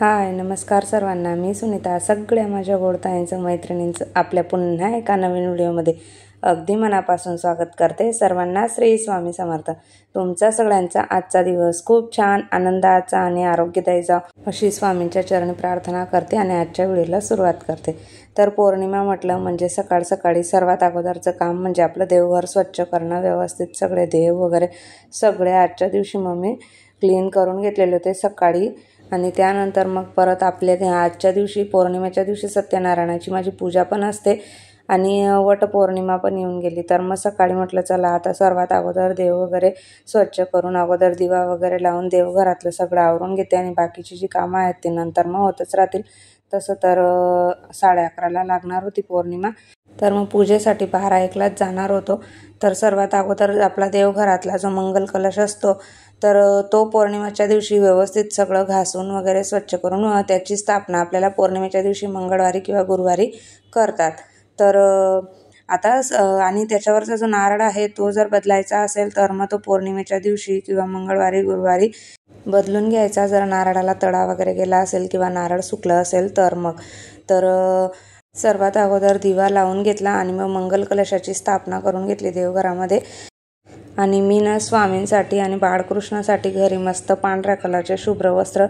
हाय, नमस्कार सर्वांना. मी सुनीता. सगळ्या माझ्या गोडताईंचं, मैत्रिणींचं आपल्या पुन्हा एका नवीन व्हिडिओमध्ये अगदी मनापासून स्वागत करते. सर्वांना श्री स्वामी समर्थ. तुमचा सगळ्यांचा आजचा दिवस खूप छान, आनंदाचा आणि आरोग्यदायी जावो अशी स्वामींच्या चरणी प्रार्थना करते आणि आजच्या व्हिडिओला सुरुवात करते. तर पौर्णिमा म्हटलं म्हणजे सकाळ सकाळी सर्वात अगोदरचं काम म्हणजे आपलं देवघर स्वच्छ करणं, व्यवस्थित सगळे देव वगैरे सगळे आजच्या दिवशी मी क्लीन करून घेतलेले होते सकाळी. आणि त्यानंतर मग परत आपल्या आजच्या दिवशी पौर्णिमेच्या दिवशी सत्यनारायणाची माझी पूजा पण असते आणि वटपौर्णिमा पण येऊन गेली. तर मग सकाळी म्हटलं चला आता सर्वात अगोदर देव वगैरे स्वच्छ करून अगोदर दिवा वगैरे लावून देवघरातलं सगळं आवरून घेते आणि बाकीची जी कामं आहेत ते नंतर मग होतच राहतील. तसं तर 11:30ला लागणार होती पौर्णिमा. तर मग पूजेसाठी 12:01लाच जाणार होतो. तर सर्वात अगोदर आपला देवघरातला जो मंगल कलश असतो तर तो पौर्णिमेच्या दिवशी व्यवस्थित सगळं घासून वगैरे स्वच्छ करून त्याची स्थापना आपल्याला पौर्णिमेच्या दिवशी मंगळवारी किंवा गुरुवारी करतात. तर आता आणि त्याच्यावरचा जो नारळ आहे तो जर बदलायचा असेल तर मग तो पौर्णिमेच्या दिवशी किंवा मंगळवारी गुरुवारी बदलून घ्यायचा. जर नारळाला तडा वगैरे गेला असेल किंवा नारळ सुकलं असेल तर मग सर्वात अगोदर दिवा लावून घेतला आणि मग मंगल कलशाची स्थापना करून घेतली देवघरामध्ये. आणि मी स्वामींसाठी आणि बाळकृष्णासाठी घरी मस्त पांढऱ्या कलरचे शुभ्र वस्त्र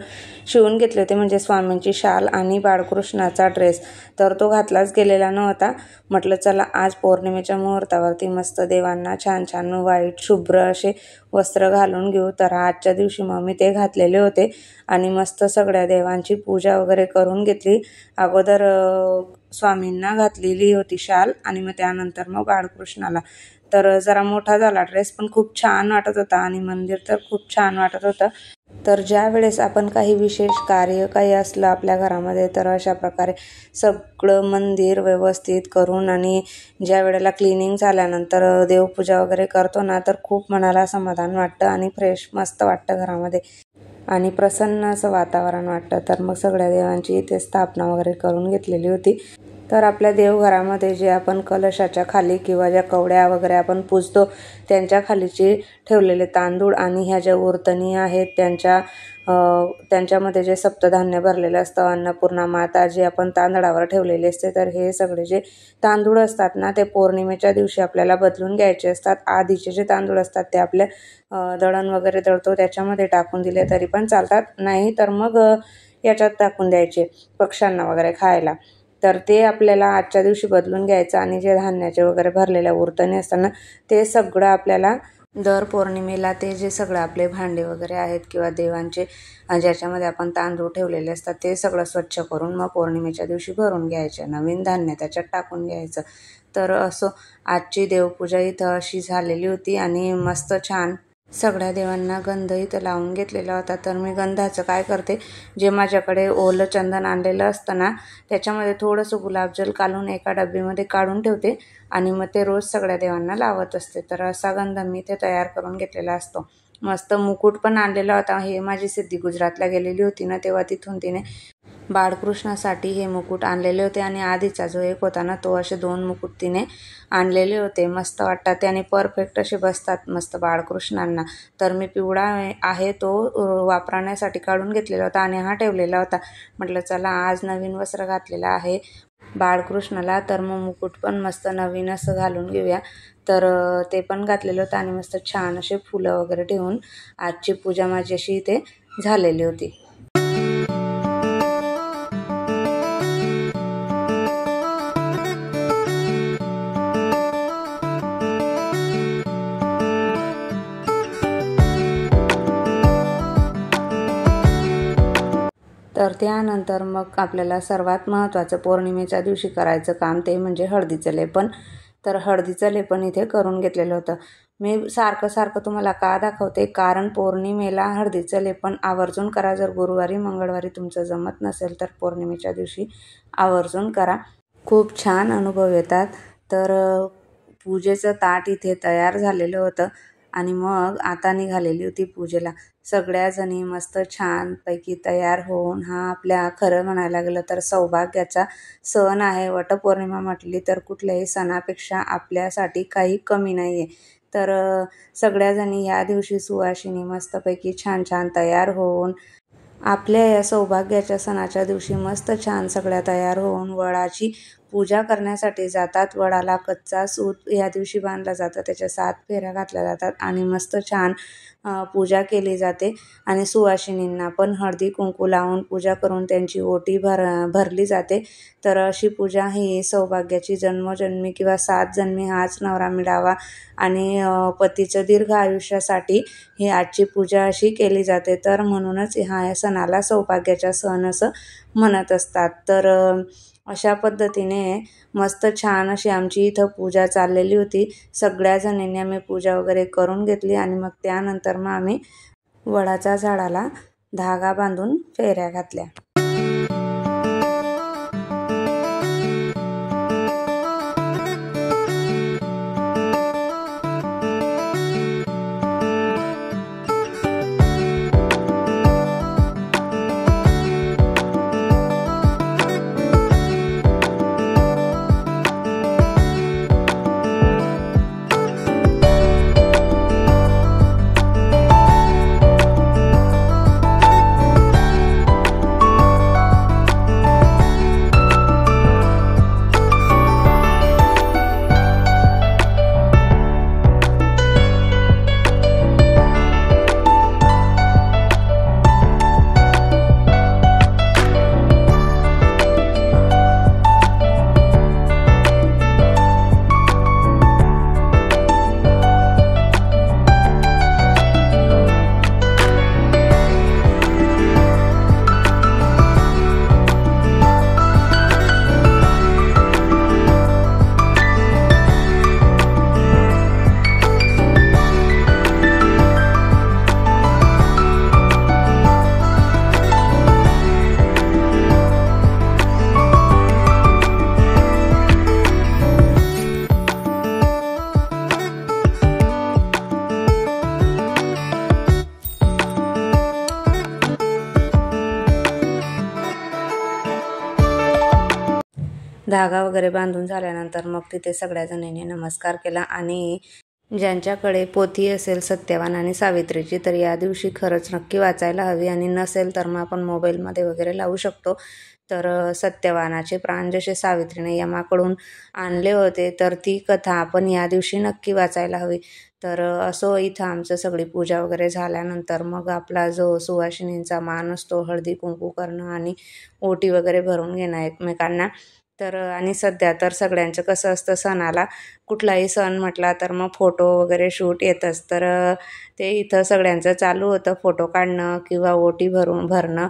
शिवून घेतले होते, म्हणजे स्वामींची शाल आणि बाळकृष्णाचा ड्रेस. तर तो घातलाच गेलेला नव्हता. म्हटलं चला आज पौर्णिमेच्या मुहूर्तावरती मस्त देवांना छान छान व्हाईट शुभ्र असे वस्त्र घालून घेऊ. तर आजच्या दिवशी मी ते घातलेले होते आणि मस्त सगळ्या देवांची पूजा वगैरे करून घेतली. अगोदर स्वामींना घातलेली होती शाल आणि मग त्यानंतर मग बाळकृष्णाला. तर जरा मोठा झाला ड्रेस पण खूप छान वाटत होता आणि मंदिर तर खूप छान वाटत होतं. तर ज्या वेळेस आपण काही विशेष कार्य काही असलं आपल्या घरामध्ये तर अशा प्रकारे सगळं मंदिर व्यवस्थित करून आणि ज्या वेळेला क्लिनिंग झाल्यानंतर देवपूजा वगैरे करतो ना तर खूप मनाला समाधान वाटतं आणि फ्रेश मस्त वाटतं घरामध्ये आणि प्रसन्न असं वातावरण वाटतं. तर मग सगळ्या देवांची इथे स्थापना वगैरे करून घेतलेली होती. तर आपल्या देवघरामध्ये जे आपण कलशाच्या खाली किंवा ज्या कवड्या वगैरे आपण पूजतो त्यांच्या खालीचे ठेवलेले तांदूळ आणि ह्या ज्या उरतणी आहेत त्यांच्यामध्ये जे सप्तधान्य भरलेलं असतं, अन्नपूर्णा माता जे आपण तांदळावर ठेवलेले असते, तर हे सगळे जे तांदूळ असतात ना ते पौर्णिमेच्या दिवशी आपल्याला बदलून घ्यायचे असतात. आधीचे जे तांदूळ असतात ते आपल्या दळण वगैरे दळतो त्याच्यामध्ये टाकून दिले तरी पण चालतात, नाही तर मग याच्यात टाकून द्यायचे पक्ष्यांना वगैरे खायला. तर ते आपल्याला आजच्या दिवशी बदलून घ्यायचं आणि जे धान्याचे वगैरे भरलेल्या उरतणी असताना ते सगळं आपल्याला दर पौर्णिमेला ते जे सगळं आपले भांडे वगैरे आहेत किंवा देवांचे ज्याच्यामध्ये आपण तांदूळ ठेवलेले असतात ते सगळं स्वच्छ करून मग पौर्णिमेच्या दिवशी भरून घ्यायचे, नवीन धान्य त्याच्यात टाकून घ्यायचं. तर असं आजची देवपूजा इथं अशी झालेली होती आणि मस्त छान सगळ्या देवांना गंध इथं लावून घेतलेला होता. तर मी गंधाचं काय करते, जे माझ्याकडे ओलं चंदन आणलेलं असतं ना त्याच्यामध्ये थोडंसं गुलाबजल काढून एका डब्बीमध्ये काढून ठेवते आणि मग ते रोज सगळ्या देवांना लावत असते. तर असा गंध मी इथे तयार करून घेतलेला असतो. मस्त मुकुट पण आणलेला होता. हे माझी सिद्धी गुजरातला गेलेली होती ना तेव्हा तिथून तिने बाळकृष्णासाठी हे मुकुट आणलेले होते आणि आधीचा जो एक होता ना तो असे 2 मुकुट तिने आणलेले होते. मस्त वाटतात ते आणि परफेक्ट असे बसतात मस्त बाळकृष्णांना. तर मी पिवळा आहे तो वापरण्यासाठी काढून घेतलेला होता आणि हा ठेवलेला होता. म्हटलं चला आज नवीन वस्त्र घातलेलं आहे बाळकृष्णाला तर मग मुकुट पण मस्त नवीन असं घालून घेऊया. तर ते पण घातलेलं होतं आणि मस्त छान असे फुलं वगैरे ठेवून आजची पूजा माझी अशी इथे झालेली होती. तर त्यानंतर मग आपल्याला सर्वात महत्त्वाचं पौर्णिमेच्या दिवशी करायचं काम ते म्हणजे हळदीचं लेपन. तर हळदीचं लेपन इथे करून घेतलेलं होतं. मी सारखं तुम्हाला का दाखवते, कारण पौर्णिमेला हळदीचं लेपन आवर्जून करा. जर गुरुवारी मंगळवारी तुमचं जमत नसेल तर पौर्णिमेच्या दिवशी आवर्जून करा, खूप छान अनुभव येतात. तर पूजेचं ताट इथे तयार झालेलं होतं आणि मग आता निघालेली होती पूजेला. सगळ्या जणी मस्त छानपैकी तयार होऊन हा आपल्या खरं म्हणायला गेलं तर सौभाग्याचा सण आहे. वटपौर्णिमा म्हटली तर कुठल्याही सणापेक्षा आपल्यासाठी काही कमी नाही आहे. तर सगळ्या जणी ह्या दिवशी सुवासिनी मस्तपैकी छान छान तयार होऊन आपल्या या सौभाग्याच्या सणाच्या दिवशी मस्त छान सगळ्या तयार होऊन वडाची पूजा करण्यासाठी जातात. वडाला कच्चा सूत या दिवशी बांधला जातं, त्याच्या 7 फेऱ्या घातल्या जातात आणि मस्त छान पूजा केली जाते आणि सुवासिनींना पण हळदी कुंकू लावून पूजा करून त्यांची ओटी भरली जाते. तर अशी पूजा ही सौभाग्याची जन्मोजन्मी किंवा 7 जन्मी हाच नवरा मिळावा आणि पतीचं दीर्घ आयुष्यासाठी ही आजची पूजा अशी केली जाते. तर म्हणूनच ह्या सणाला सौभाग्याचा सण असं म्हणत असतात. तर अशा पद्धतीने मस्त छान अशी आमची इथं पूजा चाललेली होती. सगळ्या जणींनी आम्ही पूजा वगैरे करून घेतली आणि मग त्यानंतर मग आम्ही वडाच्या झाडाला धागा बांधून फेऱ्या घातल्या. धागा वगैरे बांधून झाल्यानंतर मग तिथे सगळ्या जणींनी नमस्कार केला आणि ज्यांच्याकडे पोथी असेल सत्यवान आणि सावित्रीची तर या दिवशी खरंच नक्की वाचायला हवी आणि नसेल तर मग आपण मोबाईलमध्ये वगैरे लावू शकतो. तर सत्यवानाचे प्राण जसे सावित्रीने यमाकडून आणले होते तर ती कथा आपण या दिवशी नक्की वाचायला हवी. तर असो इथं आमचं सगळी पूजा वगैरे झाल्यानंतर मग आपला जो सुवासिनींचा मान असतो हळदी कुंकू करणं आणि ओटी वगैरे भरून घेणं एकमेकांना. तर आणि सध्या तर सगळ्यांचं कसं असतं सणाला कुठलाही सण म्हटला तर मग फोटो वगैरे शूट येतच. तर ते इथं सगळ्यांचं चालू होतं फोटो काढणं किंवा ओटी भरणं.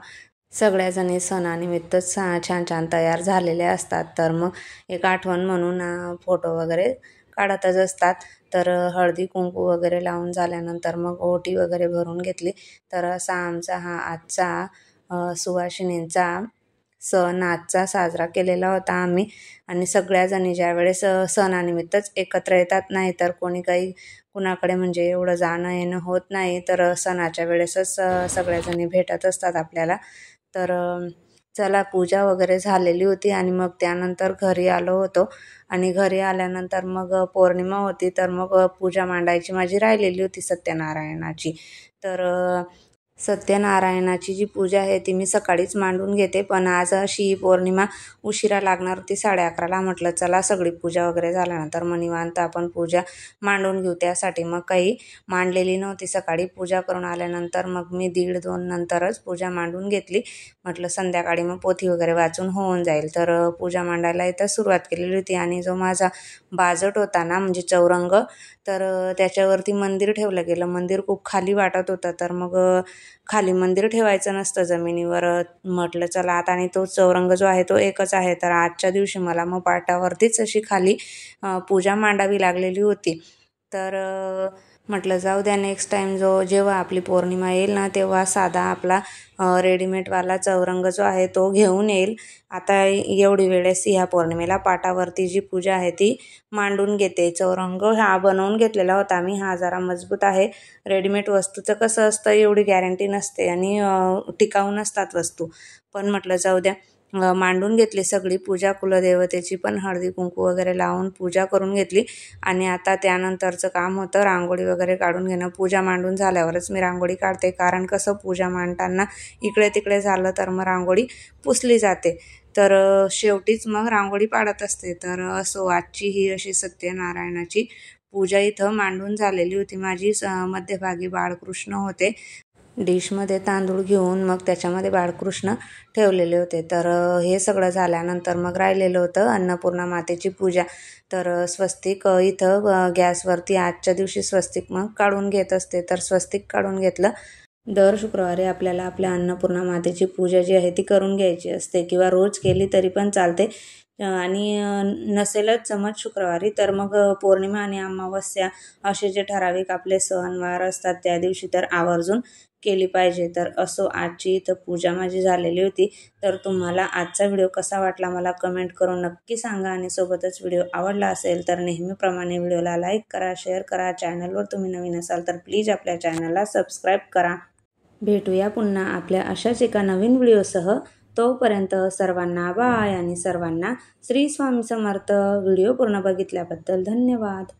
सगळ्याजणी सणानिमित्तच छान छान तयार झालेल्या असतात. तर मग एक आठवण म्हणून फोटो वगैरे काढतच असतात. तर हळदी कुंकू वगैरे लावून झाल्यानंतर मग ओटी वगैरे भरून घेतली. तर असा आमचा हा आजचा सुवासिनींचा सण आजचा साजरा केलेला होता आम्ही. आणि सगळ्याजणी ज्यावेळेस सणानिमित्तच एकत्र येतात, नाही तर कोणी काही कुणाकडे म्हणजे एवढं जाणं येणं होत नाही, तर सणाच्या वेळेसच सगळ्याजणी भेटत असतात आपल्याला. तर चला पूजा वगैरे झालेली होती आणि मग त्यानंतर घरी आलो होतो आणि घरी आल्यानंतर मग पौर्णिमा होती. तर मग पूजा मांडायची माझी राहिलेली होती सत्यनारायणाची. तर सत्यनारायणाची जी पूजा आहे ती मी सकाळीच मांडून घेते, पण आज अशी पौर्णिमा उशिरा लागणार होती 11:30ला. म्हटलं चला सगळी पूजा वगैरे झाल्यानंतर मग निवांत आपण पूजा मांडून घेऊ. त्यासाठी मग काही मांडलेली नव्हती. सकाळी पूजा करून आल्यानंतर मग मी 1:30-2 नंतरच पूजा मांडून घेतली. म्हटलं संध्याकाळी मग पोथी वगैरे वाचून होऊन जाईल. तर पूजा मांडायला इथं सुरुवात केलेली होती आणि जो माझा बाजट होता ना म्हणजे चौरंग, तर त्याच्यावरती मंदिर ठेवलं गेलं. मंदिर खूप खाली वाटत होतं, तर मग खाली मंदिर ठेवायचं नसतं जमिनीवर. म्हटलं चला आता, आणि तो चौरंग जो आहे तो एकच आहे, तर आजच्या दिवशी मला मग पाटावरतीच अशी खाली पूजा मांडावी लागलेली होती. तर म्हटलं जाऊ द्या, नेक्स्ट टाईम जेव्हा आपली पौर्णिमा येईल ना तेव्हा साधा आपला रेडीमेडवाला चौरंग जो आहे तो घेऊन येईल. आता एवढी वेळेस ह्या पौर्णिमेला पाटावरती जी पूजा आहे ती मांडून घेते. चौरंग हा बनवून घेतलेला होता मी, हा जरा मजबूत आहे. रेडीमेड वस्तूचं कसं असतं एवढी गॅरंटी नसते आणि टिकाऊ नसतात वस्तू, पण म्हटलं जाऊ द्या मांडून घेतली सगळी पूजा, कुलदेवतेची पण हळदी कुंकू वगैरे लावून पूजा करून घेतली. आणि आता त्यानंतरचं काम होतं रांगोळी वगैरे काढून घेणं. पूजा मांडून झाल्यावरच मी रांगोळी काढते, कारण कसं पूजा मांडताना इकडे तिकडे झालं तर मग रांगोळी पुसली जाते. तर शेवटीच मग रांगोळी पाडत असते. तर असो आजची ही अशी सत्यनारायणाची पूजा इथं मांडून झालेली होती माझी. मध्यभागी बाळकृष्ण होते. डिशमध्ये तांदूळ घेऊन मग त्याच्यामध्ये बाळकृष्ण ठेवलेले होते. तर हे सगळं झाल्यानंतर मग राहिलेलं होतं अन्नपूर्णा मातेची पूजा. तर स्वस्तिक इथं गॅसवरती आजच्या दिवशी स्वस्तिक मग काढून घेत असते. तर स्वस्तिक काढून घेतलं. दर शुक्रवारी आपल्याला आपल्या अन्नपूर्णा मातेची पूजा जी आहे ती करून घ्यायची असते, किंवा रोज केली तरी पण चालते. आणि नसेलच जमत शुक्रवारी तर मग पौर्णिमा आणि अमावस्या असे जे ठराविक आपले सणवार असतात त्या दिवशी तर आवर्जून केली पाहिजे. तर असो आजची इथं पूजा माझी झालेली होती. तर तुम्हाला आजचा व्हिडिओ कसा वाटला मला कमेंट करून नक्की सांगा. आणि सोबतच व्हिडिओ आवडला असेल तर नेहमीप्रमाणे व्हिडिओला लाईक करा, शेअर करा. चॅनलवर तुम्ही नवीन असाल तर प्लीज आपल्या चॅनलला सबस्क्राईब करा. भेटूया पुन्हा आपल्या अशाच एका नवीन व्हिडिओसह. तोपर्यंत सर्वांना बाय आणि सर्वांना श्री स्वामी समर्थ. व्हिडिओ पूर्ण बघितल्याबद्दल धन्यवाद.